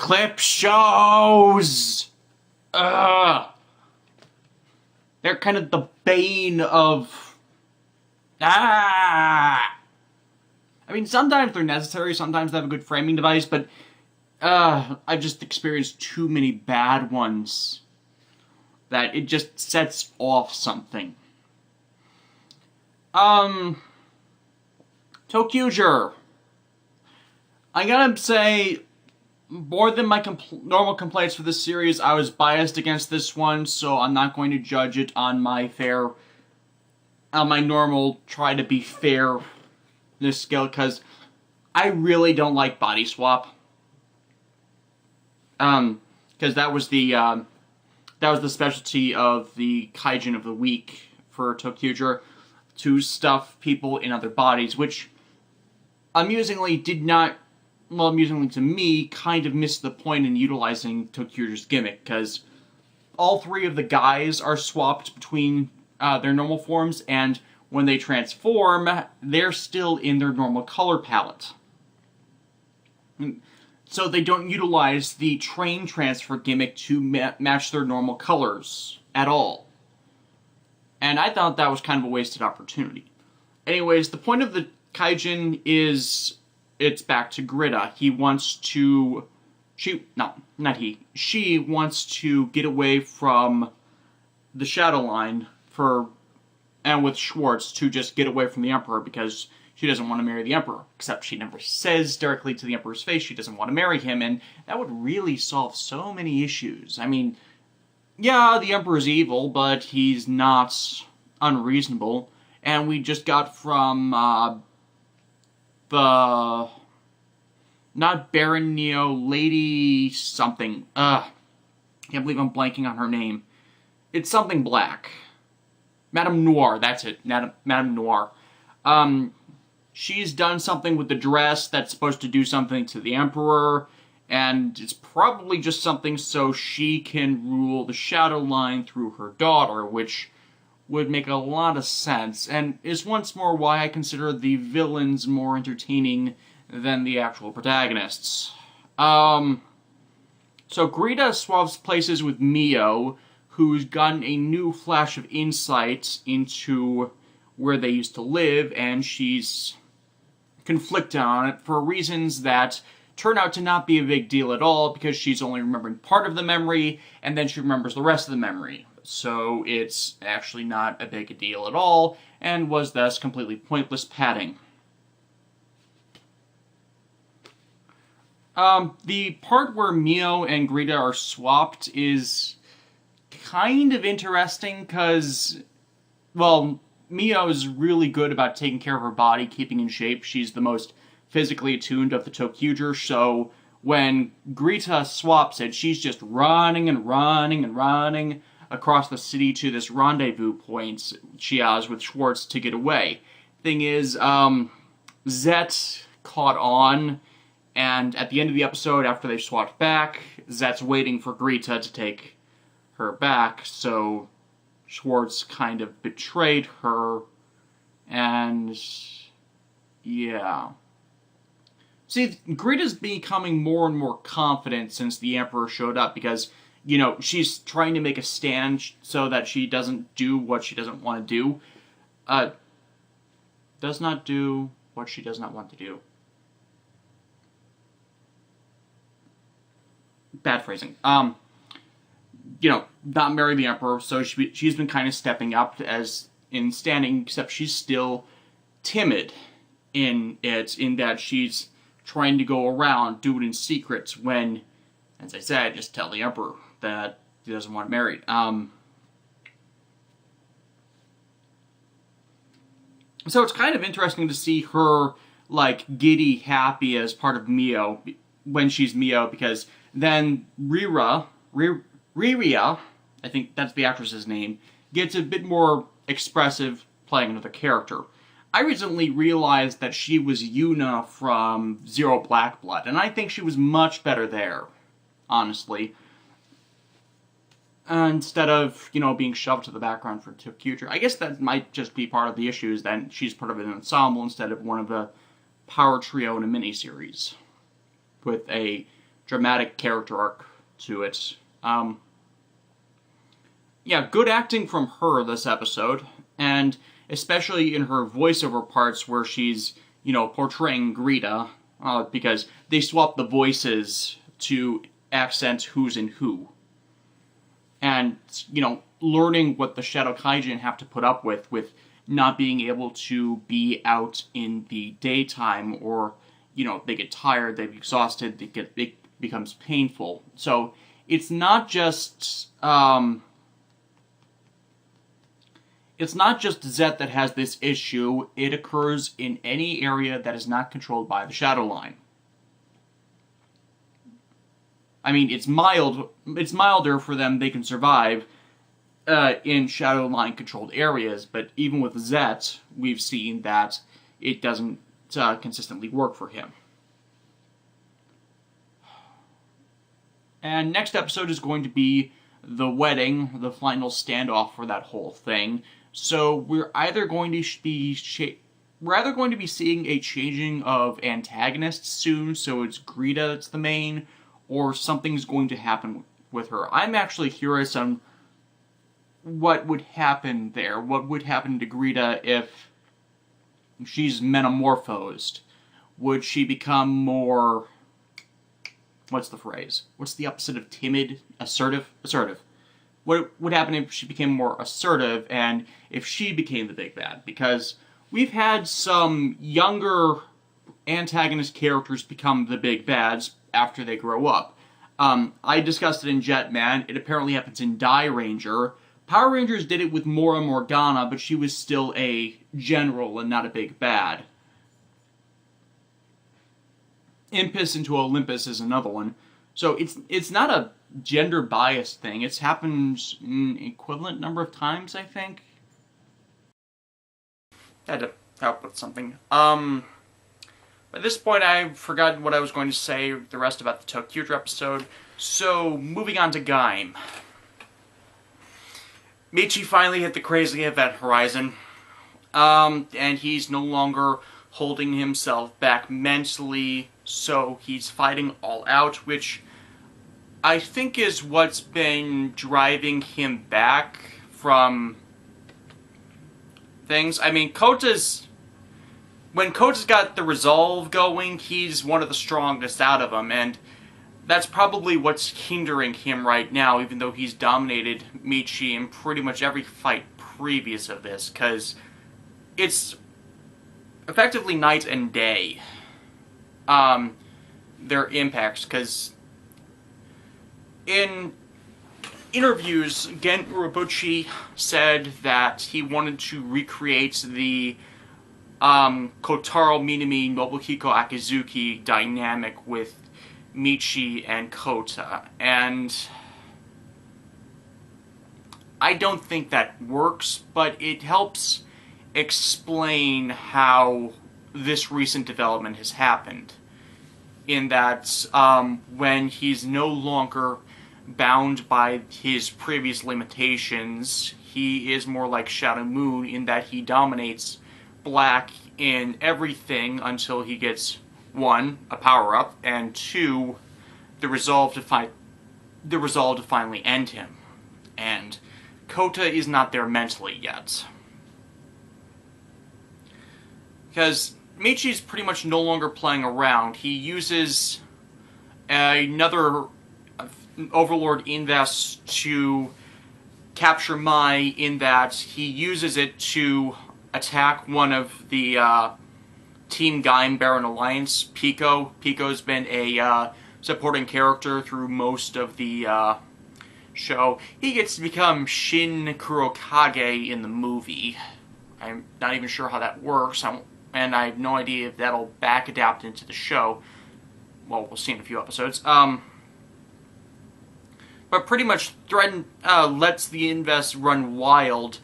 clip shows! Ugh! They're kind of the bane of... I mean, sometimes they're necessary, sometimes they have a good framing device, but I've just experienced too many bad ones that it just sets off something. Toqger. I gotta say, more than my normal complaints for this series, I was biased against this one, so I'm not going to judge it on my normal try to be fair this scale, because I really don't like body swap. Because that was the specialty of the Kaijin of the week for Toqger, to stuff people in other bodies, which amusingly to me, kind of missed the point in utilizing Toqger's gimmick, because all three of the guys are swapped between their normal forms, and when they transform, they're still in their normal color palette. So they don't utilize the train transfer gimmick to match their normal colors at all. And I thought that was kind of a wasted opportunity. Anyways, the point of the Kaijin is, it's back to Grita. She wants to get away from the Shadow Line and with Schwartz to just get away from the Emperor, because she doesn't want to marry the Emperor. Except she never says directly to the Emperor's face she doesn't want to marry him, and that would really solve so many issues. I mean, yeah, the Emperor's evil, but he's not unreasonable. And we just got from, not Baron Neo, Lady something. Can't believe I'm blanking on her name. It's something black. Madame Noir, that's it. Madame Noir. She's done something with the dress that's supposed to do something to the Emperor, and it's probably just something so she can rule the Shadow Line through her daughter, which would make a lot of sense, and is once more why I consider the villains more entertaining than the actual protagonists. So Grita swaps places with Mio, who's gotten a new flash of insight into where they used to live, and she's conflicted on it for reasons that turn out to not be a big deal at all, because she's only remembering part of the memory, and then she remembers the rest of the memory. So it's actually not a big deal at all, and was thus completely pointless padding. The part where Mio and Grita are swapped is kind of interesting, because, well, Mio is really good about taking care of her body, keeping in shape. She's the most physically attuned of the Toqger, so when Grita swaps it, she's just running and running and running across the city to this rendezvous point she has with Schwartz to get away. Thing is, Zet caught on, and at the end of the episode, after they swapped back, Zet's waiting for Grita to take her back, so Schwartz kind of betrayed her, and yeah. See, Grita's becoming more and more confident since the Emperor showed up, because, you know, she's trying to make a stand so that she doesn't do what she doesn't want to do. Does not do what she does not want to do. Bad phrasing. You know, not marry the Emperor, so she's been kind of stepping up as in standing, except she's still timid in that she's trying to go around, do it in secret, when, as I said, just tell the Emperor that he doesn't want to marry. So it's kind of interesting to see her, like, giddy happy as part of Mio, when she's Mio, because then Riria, I think that's the actress's name, gets a bit more expressive playing another character. I recently realized that she was Yuna from Zero Black Blood, and I think she was much better there, honestly. Instead of, you know, being shoved to the background for Toqger. I guess that might just be part of the issue, is that she's part of an ensemble instead of one of the power trio in a miniseries, with a dramatic character arc to it. Yeah, good acting from her this episode, and especially in her voiceover parts where she's, portraying Greta, because they swap the voices to accent who's in who. And, learning what the Shadow Kaijin have to put up with not being able to be out in the daytime, or, they get tired, they get exhausted, it becomes painful. So, it's not just, Zet that has this issue. It occurs in any area that is not controlled by the Shadow Line. I mean, it's milder for them, they can survive in Shadow Line controlled areas, but even with Zet, we've seen that it doesn't consistently work for him. And next episode is going to be the wedding, the final standoff for that whole thing. So we're either going to be seeing a changing of antagonists soon, so it's Greta that's the main, or something's going to happen with her. I'm actually curious on what would happen there. What would happen to Greta if she's metamorphosed? Would she become more... What's the phrase? What's the opposite of timid? Assertive? Assertive. What would happen if she became more assertive, and if she became the big bad? Because we've had some younger antagonist characters become the big bads after they grow up. I discussed it in Jetman. It apparently happens in Die Ranger. Power Rangers did it with Mora Morgana, but she was still a general and not a big bad. Impus into Olympus is another one. So it's not a gender-biased thing. It's happened an equivalent number of times, I think. Had to help with something. At this point, I've forgotten what I was going to say the rest about the Toqger episode. So, moving on to Gaim. Michi finally hit the crazy event horizon. And he's no longer holding himself back mentally, so he's fighting all out, which I think is what's been driving him back from things. I mean, when Kota's got the resolve going, he's one of the strongest out of them, and that's probably what's hindering him right now, even though he's dominated Michi in pretty much every fight previous of this, because it's effectively night and day, their impacts, because in interviews, Gen Urobuchi said that he wanted to recreate the Kotaro Minami Nobuhiko Akizuki dynamic with Michi and Kota, and I don't think that works, but it helps explain how this recent development has happened, in that when he's no longer bound by his previous limitations, he is more like Shadow Moon in that he dominates Black in everything until he gets, 1, a power-up, and 2, the resolve to finally end him. And Kota is not there mentally yet. Because Michi's pretty much no longer playing around. He uses another Overlord Invest to capture Mai, in that he uses it to attack one of the Team Gaim Baron Alliance, Pico. Pico's been a supporting character through most of the show. He gets to become Shin Kurokage in the movie. I'm not even sure how that works, and I have no idea if that'll back adapt into the show. Well, we'll see in a few episodes. But pretty much Threaten lets the Invest run wild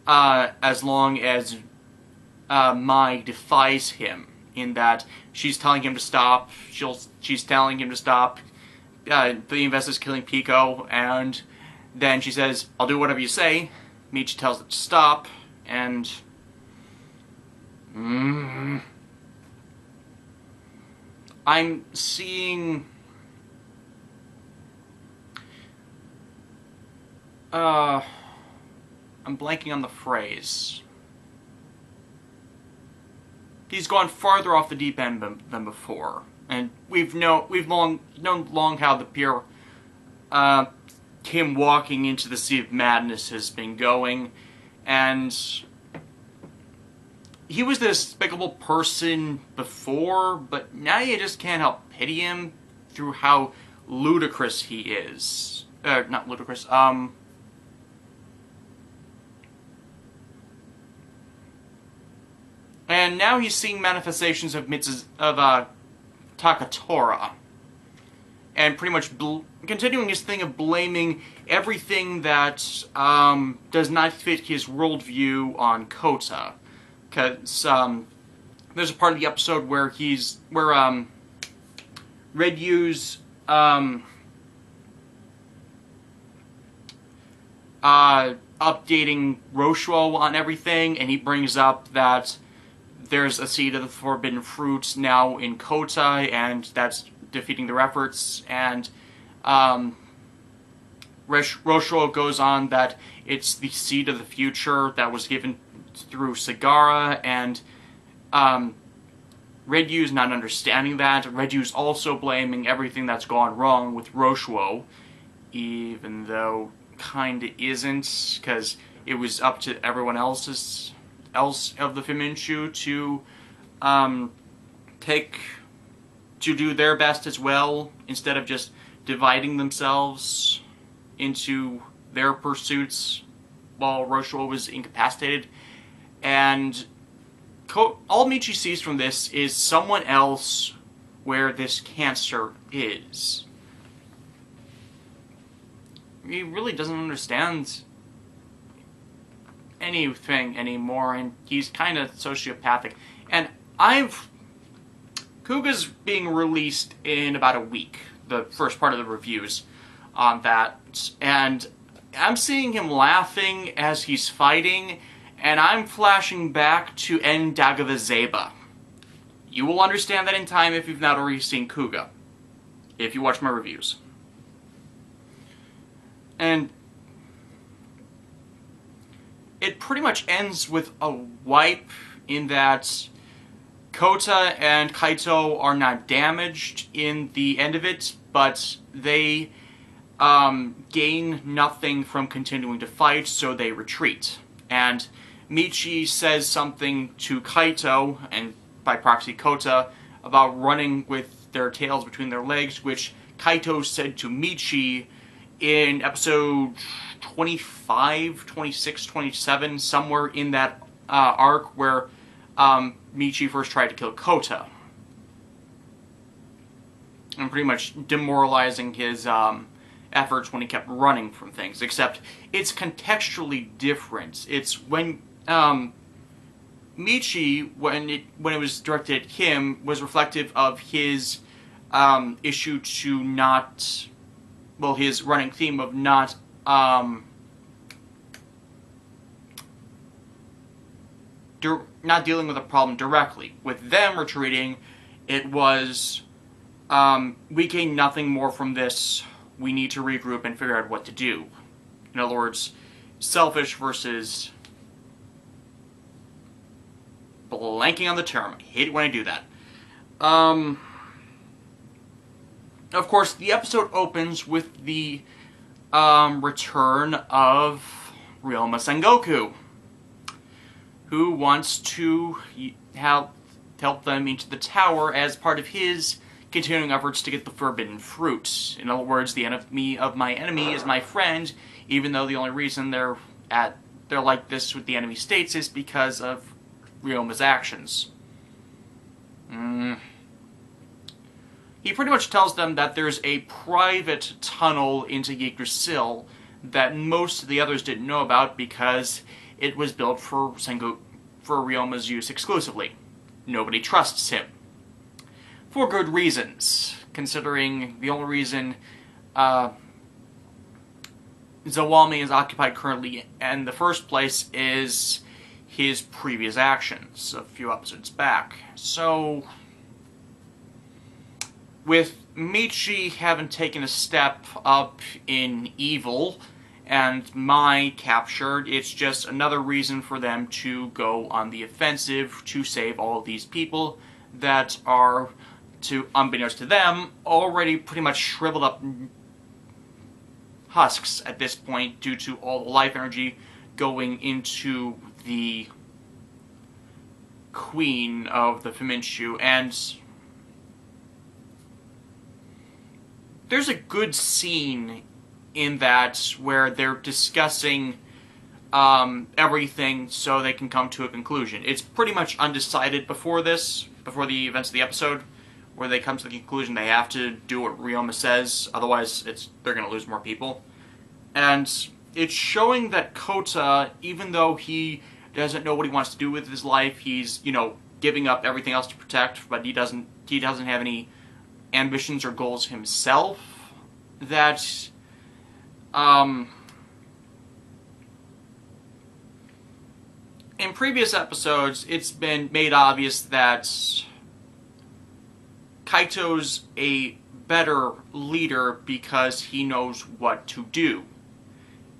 as long as Mai defies him, in that she's telling him to stop, she's telling him to stop, the Invest is killing Pico, and then she says, I'll do whatever you say. Michi tells it to stop, and I'm seeing I'm blanking on the phrase. He's gone farther off the deep end than before, and we've known long how the pure him walking into the Sea of Madness has been going, and he was this despicable person before, but now you just can't help pity him through how ludicrous he is. Not ludicrous, and now he's seeing manifestations of Takatora, and pretty much continuing his thing of blaming everything that does not fit his worldview on Kota. Because there's a part of the episode where Redyu's updating Roshuo on everything, and he brings up that there's a seed of the forbidden fruit now in Kota, and that's defeating their efforts, and Roshuo goes on that it's the seed of the future that was given through Sagara, and Redyu's not understanding that. Redyu's also blaming everything that's gone wrong with Roshuo, even though kinda isn't, because it was up to everyone else of the Fuminshu to do their best as well, instead of just dividing themselves into their pursuits while Roshuo was incapacitated. And all Michi sees from this is someone else where this cancer is. He really doesn't understand anything anymore, and he's kind of sociopathic. And Kuga's being released in about a week, the first part of the reviews on that, and I'm seeing him laughing as he's fighting, and I'm flashing back to En Dagava Zeba. You will understand that in time if you've not already seen Kuga, if you watch my reviews. And it pretty much ends with a wipe in that Kota and Kaito are not damaged in the end of it, but they gain nothing from continuing to fight, so they retreat. And Michi says something to Kaito, and by proxy Kota, about running with their tails between their legs, which Kaito said to Michi in episode 25, 26, 27, somewhere in that arc where Michi first tried to kill Kota. And pretty much demoralizing his efforts when he kept running from things, except it's contextually different. It's when Michi, when it was directed at him, was reflective of his issue to not, well, his running theme of not not dealing with a problem directly. With them retreating, it was, we gain nothing more from this, we need to regroup and figure out what to do. In other words, selfish versus... blanking on the term. I hate it when I do that. Of course, the episode opens with the return of Ryoma Sengoku, who wants to help them into the tower as part of his continuing efforts to get the forbidden fruit. In other words, the enemy of my enemy is my friend, even though the only reason they're like this with the enemy states is because of Ryoma's actions. He pretty much tells them that there's a private tunnel into Yggdrasil that most of the others didn't know about because it was built for Ryoma's use exclusively. Nobody trusts him. For good reasons, considering the only reason Zawami is occupied currently in the first place is his previous actions a few episodes back. So, with Michi having taken a step up in evil and Mai captured, it's just another reason for them to go on the offensive to save all of these people that are, to unbeknownst to them, already pretty much shriveled up husks at this point due to all the life energy going into the queen of the Fumanchu. And there's a good scene in that where they're discussing everything so they can come to a conclusion. It's pretty much undecided before the events of the episode, where they come to the conclusion they have to do what Ryoma says, otherwise they're going to lose more people. And it's showing that Kota, even though he doesn't know what he wants to do with his life, he's, giving up everything else to protect, but he doesn't have any ambitions or goals himself, that in previous episodes, it's been made obvious that Kaito's a better leader because he knows what to do.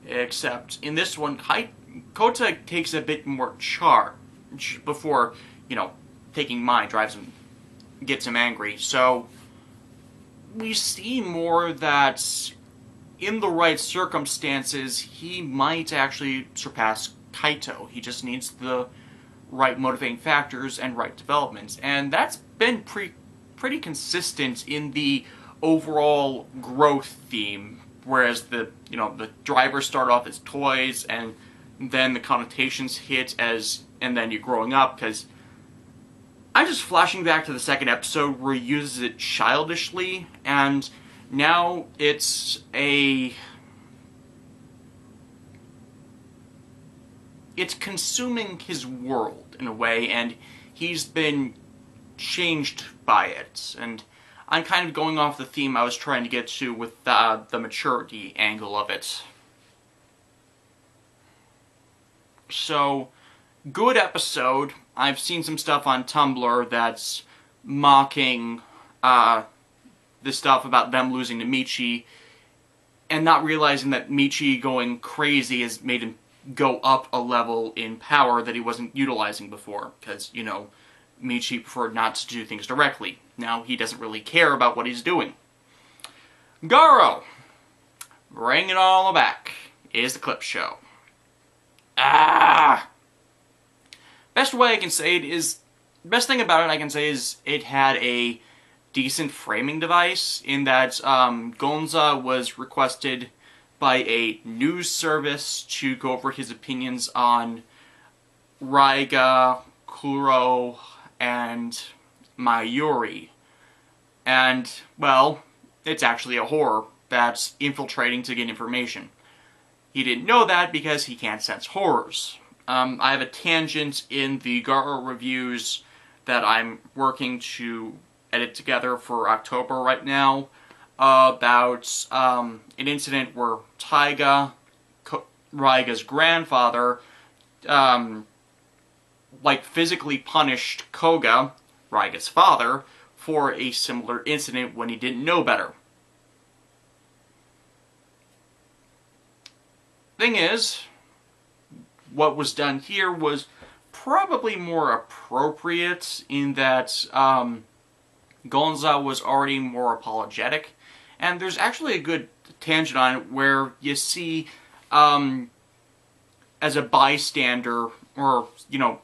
Except in this one, Kota takes a bit more charge before, taking Mai gets him angry. So we see more that in the right circumstances, he might actually surpass Kaito. He just needs the right motivating factors and right developments. And that's been pretty consistent in the overall growth theme. Whereas the drivers start off as toys, and then the connotations hit and then you're growing up, because I'm just flashing back to the second episode where he uses it childishly, and now it's consuming his world in a way, and he's been changed by it. And I'm kind of going off the theme I was trying to get to with the maturity angle of it. So, good episode. I've seen some stuff on Tumblr that's mocking this stuff about them losing to Michi, and not realizing that Michi going crazy has made him go up a level in power that he wasn't utilizing before, because, Michi preferred not to do things directly. Now he doesn't really care about what he's doing. Garo! Bring it all back is the clip show. Best way I can say it is, best thing about it I can say is it had a decent framing device, in that Gonza was requested by a news service to go over his opinions on Raiga, Kuro, and Mayuri. And, well, it's actually a horror that's infiltrating to get information. He didn't know that because he can't sense horrors. I have a tangent in the Garo reviews that I'm working to edit together for October right now, about an incident where Taiga, Raiga's grandfather, physically punished Koga, Raiga's father, for a similar incident when he didn't know better. Thing is, what was done here was probably more appropriate, in that Gonza was already more apologetic, and there's actually a good tangent on it where you see, as a bystander, or,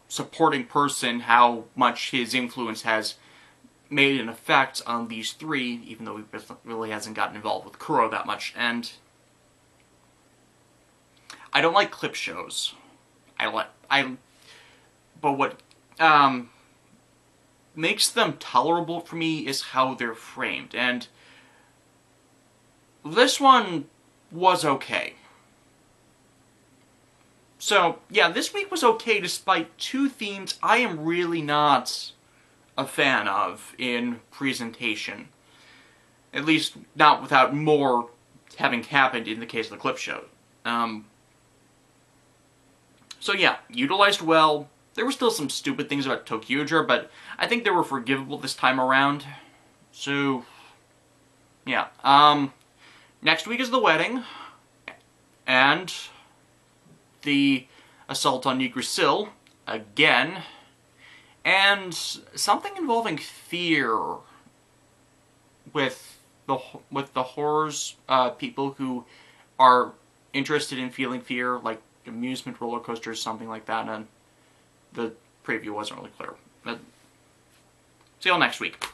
supporting person, how much his influence has made an effect on these three, even though he really hasn't gotten involved with Kuro that much. And I don't like clip shows. But what makes them tolerable for me is how they're framed, and this one was okay. So, yeah, this week was okay despite two themes I am really not a fan of in presentation. At least not without more having happened in the case of the clip show. So yeah, utilized well. There were still some stupid things about Toqger, but I think they were forgivable this time around. So, yeah. Next week is the wedding. And the assault on Yggdrasil, again, and something involving fear with the horrors, people who are interested in feeling fear, like amusement roller coasters, something like that, and the preview wasn't really clear. But see you all next week.